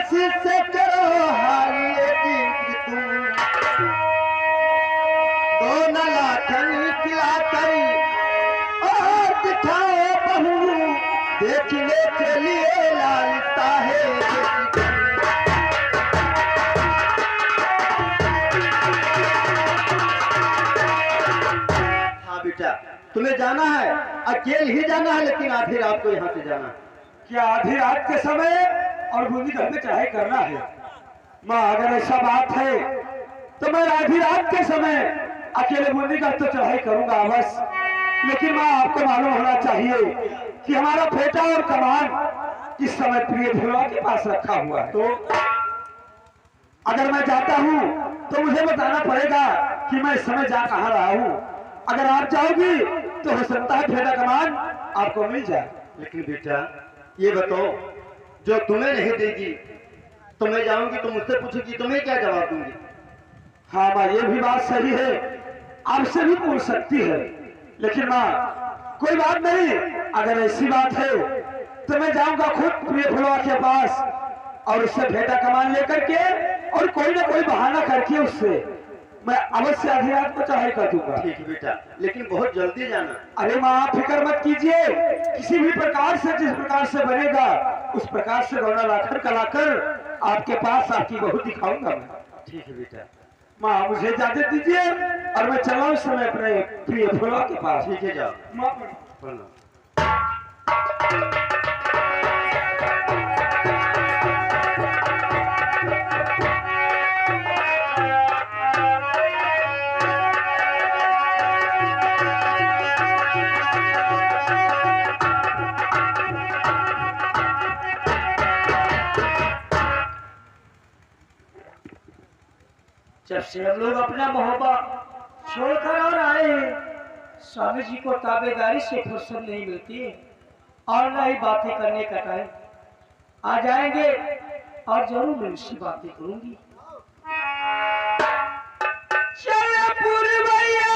किसी से करो हाल ये कि तुम दो न लाखन खिला कर और दिखाओ बहू देखने के लिए लालता है। हाँ बेटा, तुम्हें जाना है, अकेले ही जाना है, लेकिन आधी रात को यहाँ से जाना है। क्या आधी रात के समय और बूंदी घर में चढ़ाई करना है? माँ अगर ऐसा बात है तो मैं आधी रात के समय अकेले बूंदी घर तो चढ़ाई करूंगा बस, लेकिन माँ आपको मालूम होना चाहिए कि हमारा बेटा और कमान इस समय प्रिय भिलवा के पास रखा हुआ है। तो अगर मैं जाता हूँ तो मुझे बताना पड़ेगा कि मैं इस समय जा कहाँ रहा हूँ। अगर आप जाओगी तो हो सकता है बेटा कमान आपको मिल जाए। लेकिन बेटा ये बताओ, जो तुम्हें नहीं देगी तो मैं जाऊंगी तो मुझसे पूछेगी, तुम्हें क्या जवाब दूंगी? हाँ माँ ये भी बात सही है, आपसे भी पूछ सकती है, लेकिन माँ कोई बात नहीं, अगर ऐसी बात है तो मैं जाऊंगा खुद प्रिय फुलवा के पास और उससे भेटा कमान लेकर के और कोई ना कोई बहाना करके उससे मैं अवश्य आधी रात को चढ़ाई कर दूंगा। ठीक है बेटा, लेकिन बहुत जल्दी जाना। अरे माँ आप फिक्र मत कीजिए, किसी भी प्रकार से जिस प्रकार से बनेगा उस प्रकार से गौना लाकर कलाकर आपके पास आपकी बहू दिखाऊंगा मैं। ठीक है बेटा। माँ मुझे इजाजत दीजिए और मैं चला उस समय अपने प्रिय फुलवा के पास। ठीक है जाओ। माँ प्रणाम। जब से हम लोग अपना मोहब्बत छोड़कर और आए स्वामी जी को ताबेदारी से फुर्सत नहीं मिलती और न ही बातें करने का टाइम। आ जाएंगे और जरूर मैं उससे बातें करूंगी। चल पुरवैया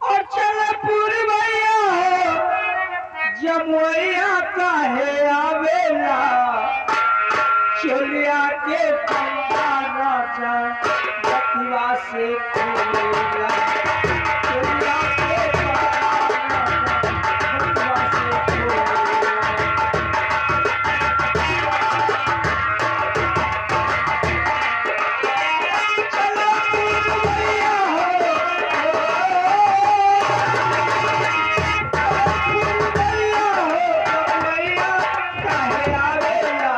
और चल पुरवैया जमुइया काहे आवेला चलिया के पंडा राजा बतिवा से खोला चलिया के पंडा राजा बतिवा से चलो पुरवैया काहे आवेला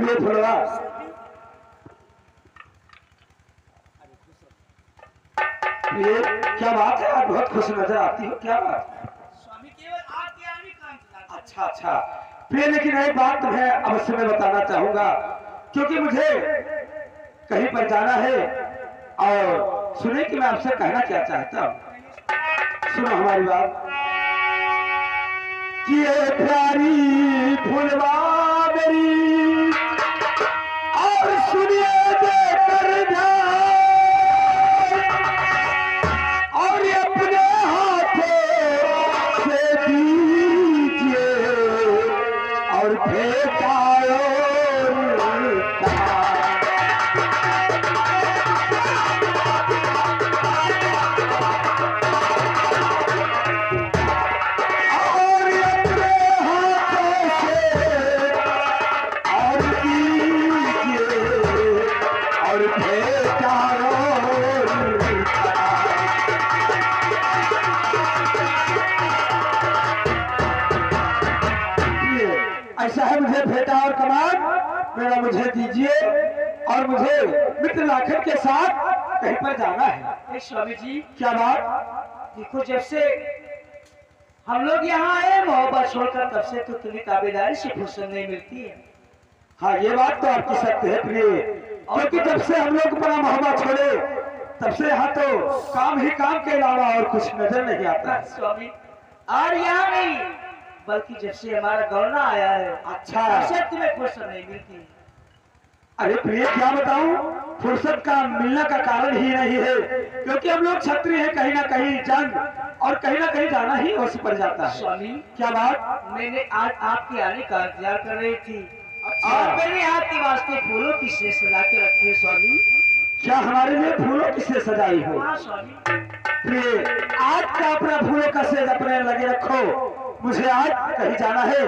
प्रिय फुलवा, प्रिय क्या बात है, आप बहुत खुश नजर आती हो, क्या बात है? स्वामी केवल आपके आने का इंतजार। अच्छा अच्छा प्रिय, लेकिन एक बात तुम्हें अवश्य मैं बताना चाहूंगा, क्योंकि मुझे कहीं पर जाना है और सुने कि मैं आपसे कहना क्या चाहता हूं। सुनो हमारी बात कि ये प्यारी फुलवा मेरी, और सुनिए देकर ध्यान, और अपने हाथों से दीजिए और फेंकाओ ऐसा है, मुझे फेटा और कमान मेरा मुझे दीजिए, और मुझे मित्र लाखन के साथ कहीं पर जाना है। स्वामी जी क्या बात? देखो, जब से हम लोग यहाँ आए मोहब्बत छोड़कर, तब से तो तुम्हें ताबेदारी से फुर्सत नहीं मिलती है। हाँ, ये बात तो आपकी सत्य है प्रिय, क्योंकि जब से हम लोग अपना मोहब्बत छोड़े तब से यहाँ तो काम ही काम के अलावा और कुछ नजर नहीं आता। स्वामी, और यहाँ नहीं बल्कि जब से हमारा गौना आया है, अच्छा, तब से तुम्हें फुर्सत नहीं मिलती। अरे प्रिय क्या बताऊं, फुर्सत का मिलने का कारण ही नहीं है, क्योंकि हम लोग क्षत्रिय हैं, कहीं ना कहीं जंग और कहीं ना कहीं जाना ही अवश्य पड़ जाता है। स्वामी, क्या बात? मैंने आज आपके आने का इंतजार कर रही थी, अच्छा। और मैंने आपके वास्ते फूलों की सेज सजा के रखी है। स्वामी, क्या हमारे लिए फूलों की सेज सजाई हो? हाँ स्वामी। प्रिय, आज का अपना फूलों का सेज अपने लगे रखो, मुझे आज कहीं जाना है,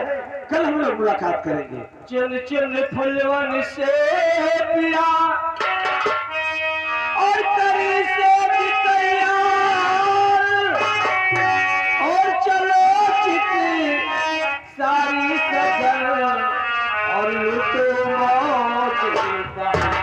कल हम लोग मुलाकात करेंगे। चल चल फुलवन से पिया, और करी से तैयार, और चलो चित सारी सजन, और लुटो मौज की बहार।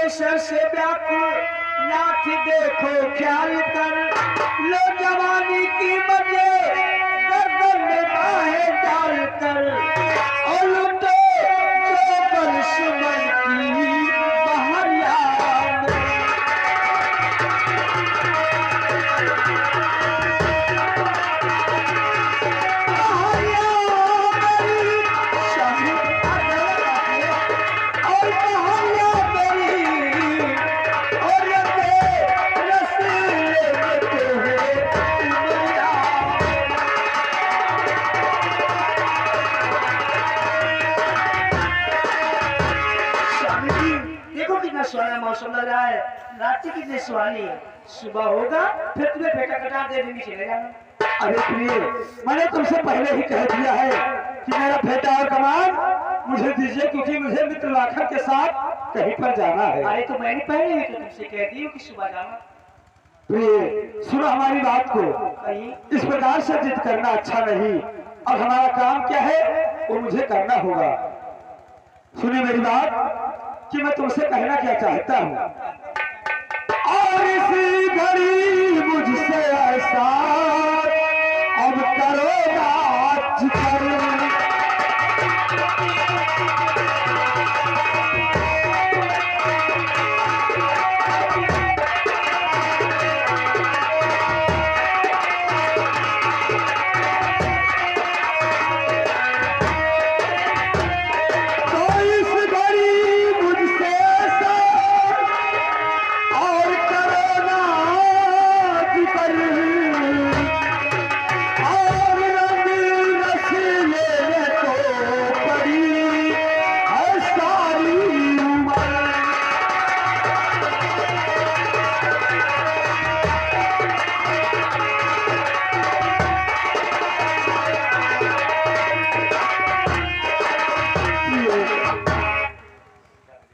सर से व्याकुल नाथ देखो ख्याल कर, लो जवानी की मजे गर्दन में बाहें डाल कर, और लुटो जो बलसुमन की बहरिया में। सुहाना मौसम लग रहा है, रात की कितनी सुहानी है, सुबह होगा फिर तुम्हें बेटा कटा दे देंगे, चले जाना। अरे प्रिय, मैंने तुमसे पहले ही कह दिया है कि मेरा फेटा और कमान मुझे दीजिए, क्योंकि मुझे मित्र लाखन के साथ कहीं पर जाना है। अरे तो मैंने पहले ही तो तुमसे कह दी कि सुबह जाना। प्रिय सुनो हमारी बात को, इस प्रकार से जिद करना अच्छा नहीं, और हमारा काम क्या है वो मुझे करना होगा। सुनिए मेरी बात कि मैं तुमसे कहना क्या चाहता हूँ। और इसी घड़ी मुझसे ऐसा अब करो आज करो।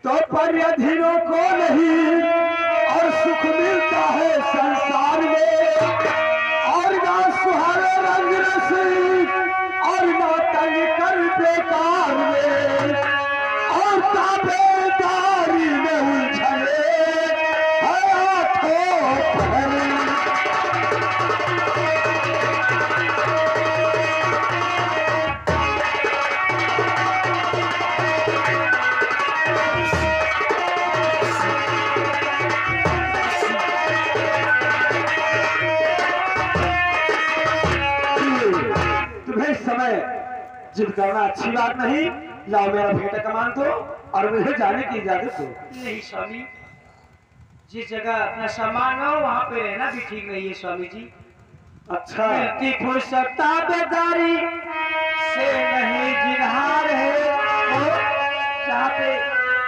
तो पर्यधीनों को नहीं और सुख मिलता है संसार में, और ना सुहावे रंग रस और ना तंग कर बेकार में, और ताबेदारी में उलझने हाथों पर। तुम्हें इस समय जिद करना अच्छी बात नहीं। लाओ मेरा भेंट कमान दो और मुझे जाने की इजाजत दो। नहीं स्वामी, जिस जगह अपना सामान हो वहाँ पे रहना भी ठीक नहीं है स्वामी जी। अच्छा, मिलती फुर्सत ताबेदारी से नहीं जिन्हार है, और जहाँ पे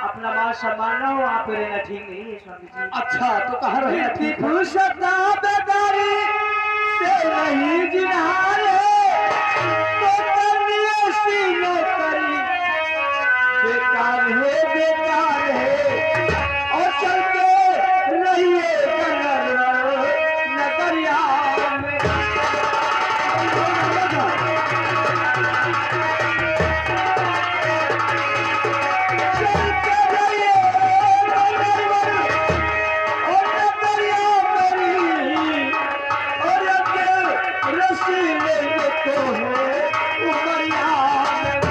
अपना माल सामान हो वहाँ पे रहना ठीक नहीं है स्वामी जी। अच्छा तो कहाँ रहना मिलती ठीक है? फुर्सत ताबेदारी से नहीं जिन्हार है, तो करनी ऐसी नौकरी बेकार है, बेकार है, और चलते रहिए नगरिया में। चलते रहिए नगरिया मेरी, और अकेले रसीले में तो है उमरिया में।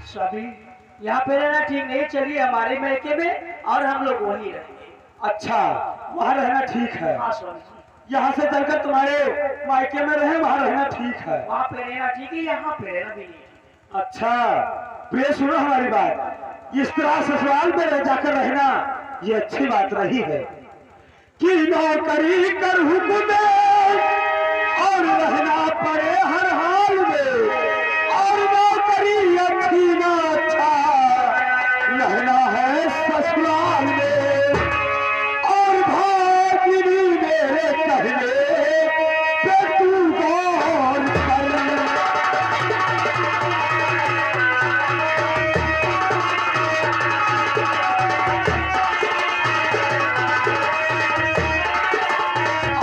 स्वामी, यहाँ पे रहना ठीक नहीं, चलिए हमारे मैके में और हम लोग वहीं रहेंगे। अच्छा, वहाँ रहना ठीक है। हाँ स्वामी जी, यहाँ से चलकर तुम्हारे मायके में रहे, वहाँ रहना ठीक है। वहाँ पे रहना ठीक है, यहाँ पे रहना भी नहीं है। अच्छा, प्रिय सुनो हमारी बात। इस तरह ससुराल में रह जाकर रहना ये अच्छी बात रही है कि नौकरी कर हुक्म और रहना पड़े हर हाल में, और नौकरी अच्छी ना अच्छा रहना है ससुराल में। और भागिनी मेरे कहने पे तू गौर कर।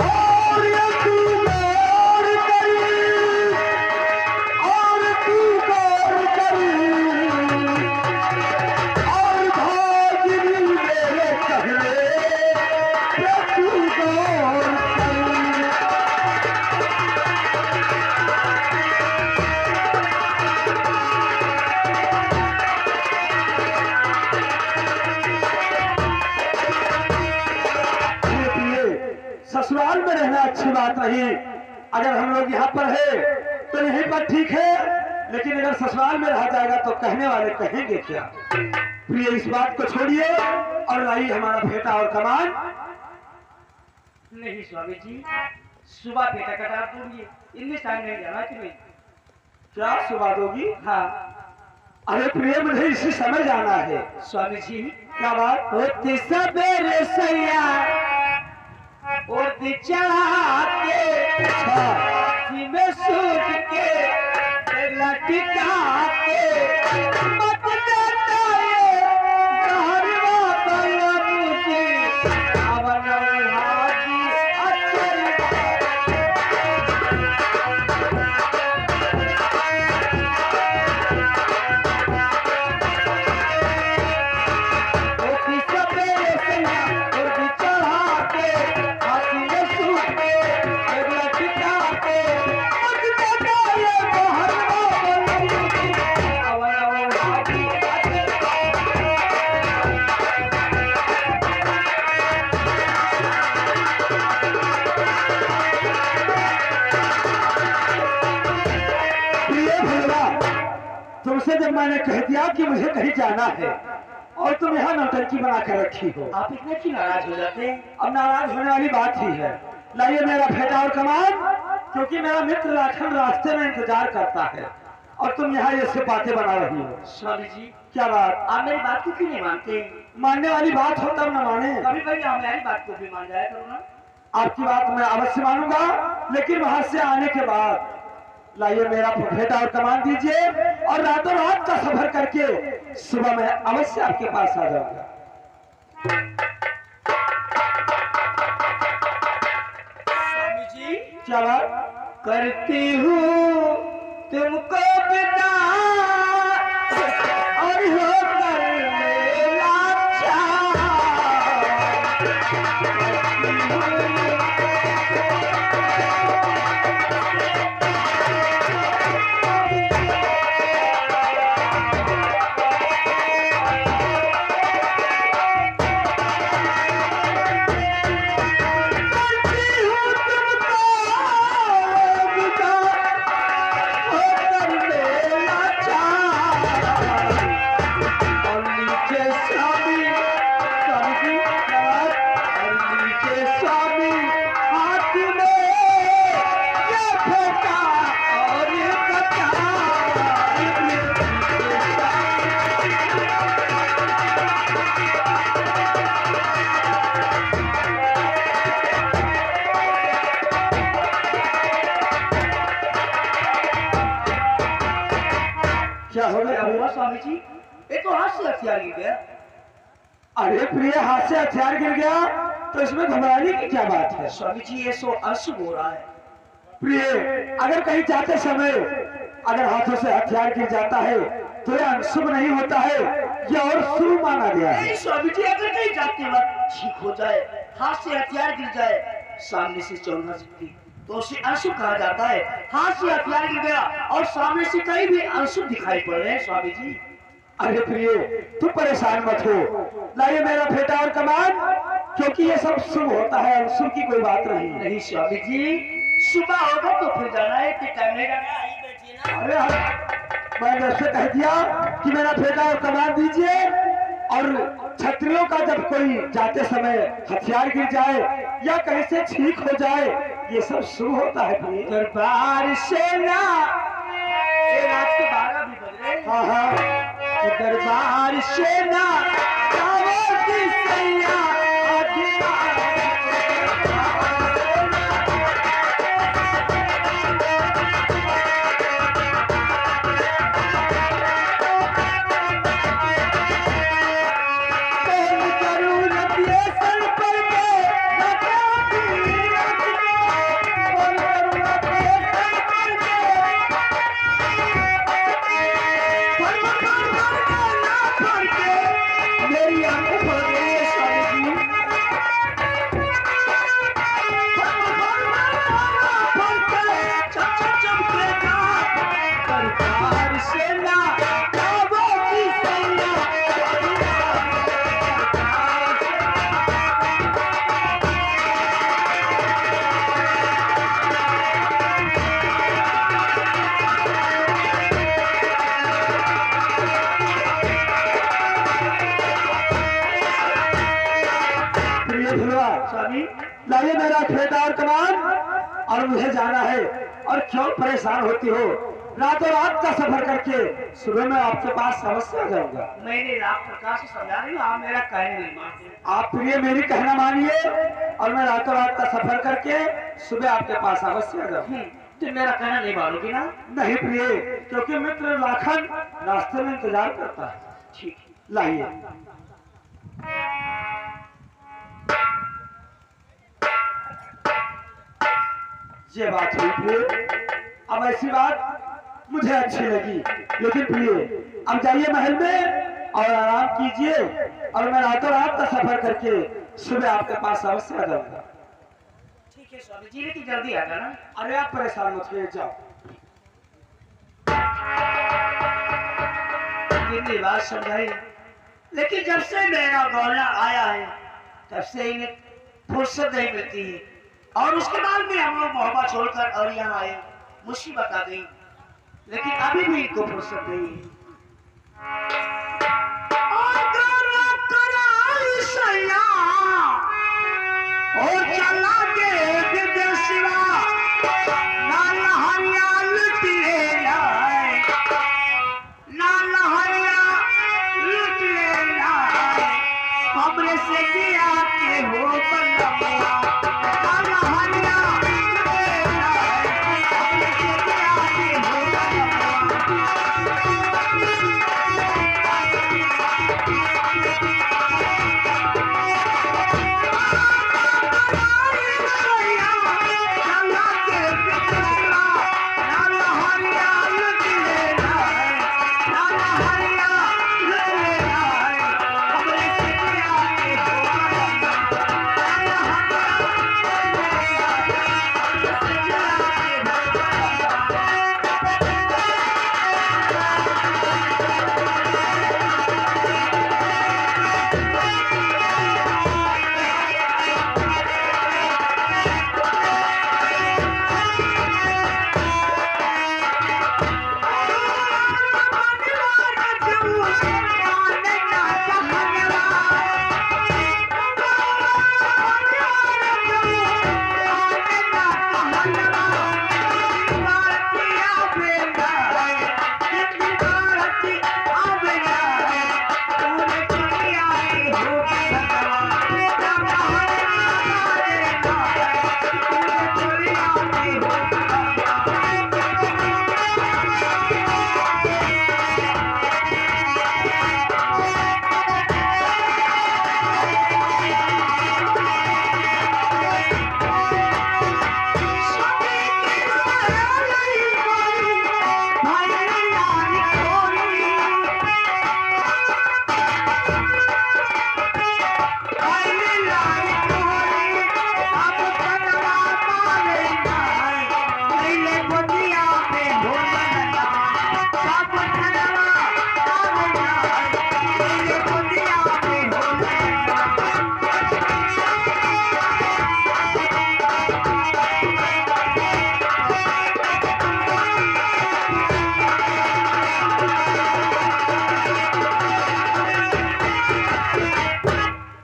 और ये तू गौर करी, और तू गौर करी, और भागिनी मेरे कहने पे तू गौर करी। ससुराल में रहना अच्छी बात नहीं। अगर हम लोग यहाँ पर है तो यहीं पर ठीक है, लेकिन अगर ससुराल में रहा जाएगा तो कहने वाले कहेंगे क्या। प्रिय, इस बात को छोड़िए और लाइए हमारा भेंटा और कमान। नहीं स्वामी जी, सुबह बेटा कटार दूंगी, इनमें टाइम नहीं जाना कि नहीं। क्या सुबह दोगी? हाँ अरे प्रिय, मुझे इसी समय जाना है। स्वामी जी, क्या बात? होती सवेरे सैया और चढ़ा के में सूट के लटका के मत देता ये कहरवा बल्लभ जी। मैंने कह दिया कि मुझे कहीं जाना है और तुम यहाँ नौटंकी बना कर रखी हो। आप इतने क्यों नाराज हो जाते हैं? अब नाराज होने वाली बात ही है। लाइए मेरा फेटा और कमान, क्योंकि मेरा मित्र लाखन रास्ते में इंतजार करता है और तुम यहाँ ये सब बातें बना रही हो। स्वामी जी, क्या बात? आप मेरी बात को क्यों नहीं मानते? मानने वाली बात हो तब न माने। कभी कभी आप मेरी बात को भी मान जाया करो ना। आपकी बात मैं अवश्य मानूंगा, लेकिन वहां से आने के बाद लाइए मेरा फेटा और कमान दीजिए और रातों रात का सफर करके सुबह मैं अवश्य आपके पास आ जाऊंगा। स्वामी जी, क्या बात? करती हूँ तुमको विदा और हो कर मेरा क्या हो गया? हुआ स्वामी जी? ये तो हाथ से हथियार गिर गया। अरे प्रिय, हाथ से हथियार गिर गया तो इसमें घबराने की क्या बात है? स्वामी जी, ये सो अशुभ हो रहा है। प्रिय, अगर कहीं जाते समय अगर हाथों से हथियार गिर जाता है तो यह अशुभ नहीं होता है, यह और शुभ माना गया है। नहीं स्वामी जी, अगर कहीं जाते वक्त ठीक हो जाए, हाथ से हथियार गिर जाए, सामने से चलना सकती तो उसे अशुभ कहा जाता है। हाथ से हथियार गिर गया और सामने से कहीं भी अशुभ दिखाई पड़ रहे हैं स्वामी जी। अरे प्रिय, तुम परेशान मत हो। लाइए मेरा फेटा और कमान, क्योंकि ये सब शुभ होता है, अशुभ की कोई बात नहीं। नहीं स्वामी जी, सुबह होगा तो फिर जाना है कि टाइम नहीं जाना है, बैठिए ना। अरे मैंने उससे कह दिया कि मेरा फेटा और कमान दीजिए, और क्षत्रियों का जब कोई जाते समय हथियार गिर जाए या कहीं से छींक हो जाए, ये सब शुरू होता है। दरबार से ना ये रात के 12 भी बज रहे हैं। हाँ हाँ, दरबार से ना की सैया मेरी आंखों पर स्वामी लाइए मेरा फेटा और कमान, और मुझे जाना है। और क्यों परेशान होती हो? रातों रात का सफर करके सुबह में आपके पास अवश्य आ जाऊंगा। मैंने रात प्रकाश से समझा रही हूँ, आप मेरा कहना नहीं मानते। आप प्रिय मेरी कहना मानिए और मैं रातों रात का सफर करके सुबह आपके पास अवश्य आ जाऊंगा। तो मेरा कहना नहीं मानोगी ना? नहीं प्रिय, क्योंकि मित्र लाखन रास्ते में इंतजार करता है। ठीक, लाइए। ये बात हुई प्रिय, अब ऐसी बात मुझे अच्छी लगी, लेकिन प्रिय अब जाइए महल में और आराम कीजिए, और मैं रातों रात का सफर करके सुबह आपके पास अवश्य आ जाऊंगा। ठीक है स्वामी जी, लेकिन जल्दी आ जाना। अरे आप परेशान मत होइए, जाओ। इतनी बात समझाई, लेकिन जब से मेरा गौना आया है तब से इन्हें फुर्सत नहीं मिलती है, और उसके बाद भी हम लोग मोहब्बत छोड़कर और यहाँ आए, मुसीबत आ गई, लेकिन अभी भी इनको फुर्सत नहीं है।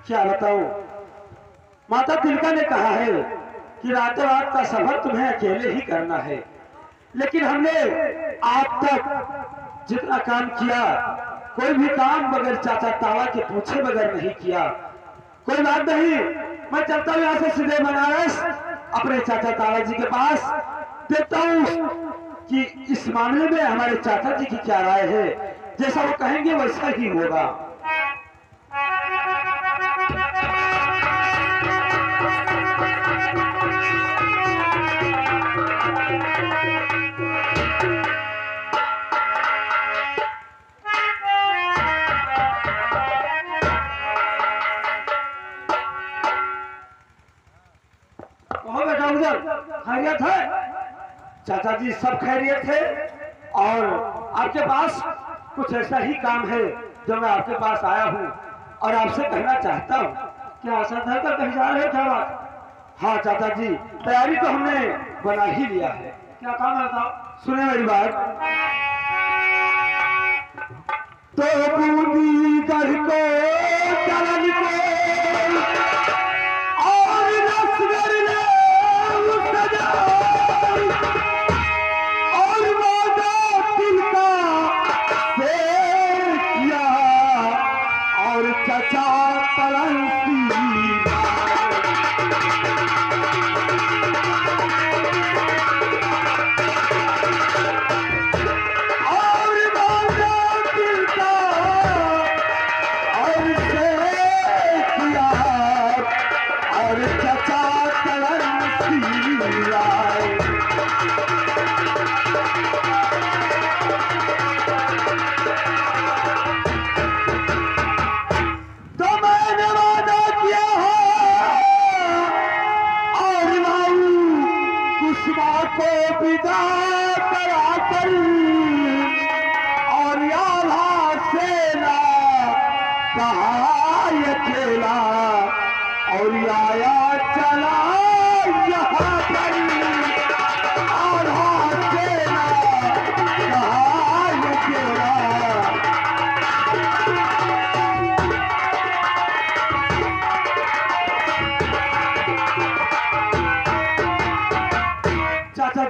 क्या बताऊं, माता तिलका ने कहा है कि रातों रात का सफर तुम्हें अकेले ही करना है, लेकिन हमने आज तक जितना काम किया कोई भी काम बगैर चाचा ताला के पूछे बगैर नहीं किया। कोई बात नहीं, मैं चलता हूँ यहाँ से सीधे बनारस अपने चाचा ताला जी के पास, देखता हूँ कि इस मामले में हमारे चाचा जी की क्या राय है। जैसा वो कहेंगे वैसा ही होगा। खैरियत है चाचा जी? सब खैरियत है। और आपके पास कुछ ऐसा ही काम है जो मैं आपके पास आया हूँ और आपसे कहना चाहता हूँ। क्या आशा है तो कहीं जा रहे क्या बात? हाँ चाचा जी, तैयारी तो हमने बना ही लिया है। क्या काम है बताओ? सुने मेरी बात। तो बूंदी कर को चलन को और नस्गर ने और वादा तिलका से किया और चचा तलंसी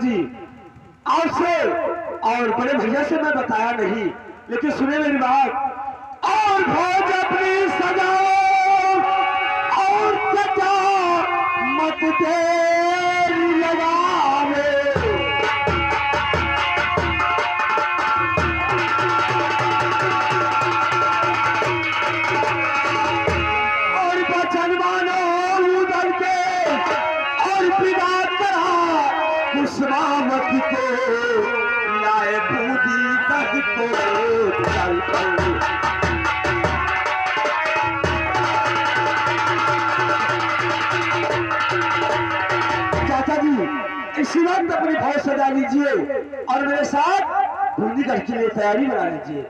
जी आपसे और बड़े भैया से मैं बताया नहीं, लेकिन सुने मेरी बात। और भोज अपनी सजाओ और सजा मत देरी लगावे। और बचन मानो उधर के और विदा करा कुसुमावती को, लाए बूदी तक को चल पड़े। चाचा जी इसी वक्त अपनी फौज सजा लीजिए और मेरे साथ बूंदी गढ़ के लिए तैयारी बना लीजिए।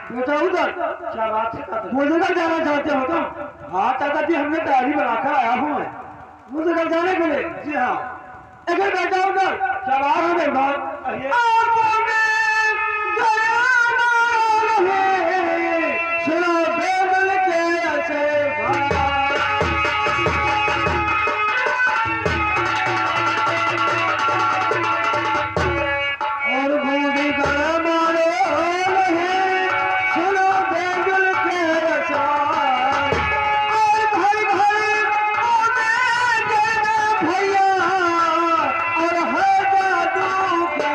बेटा उधर क्या बात है काका? मुझे जाना चाहते हो तो? हाँ चाचा जी हमने तैयारी बनाकर आया हूँ मैं मुझे घर जाने के लिए। जी हाँ एक बेटा उधर क्या बात है मेरे सुनो बेबल के ऐसे और बूढ़ी कर मारो सुनो बेबल के ऐसा और घर घर भैया और है जादू के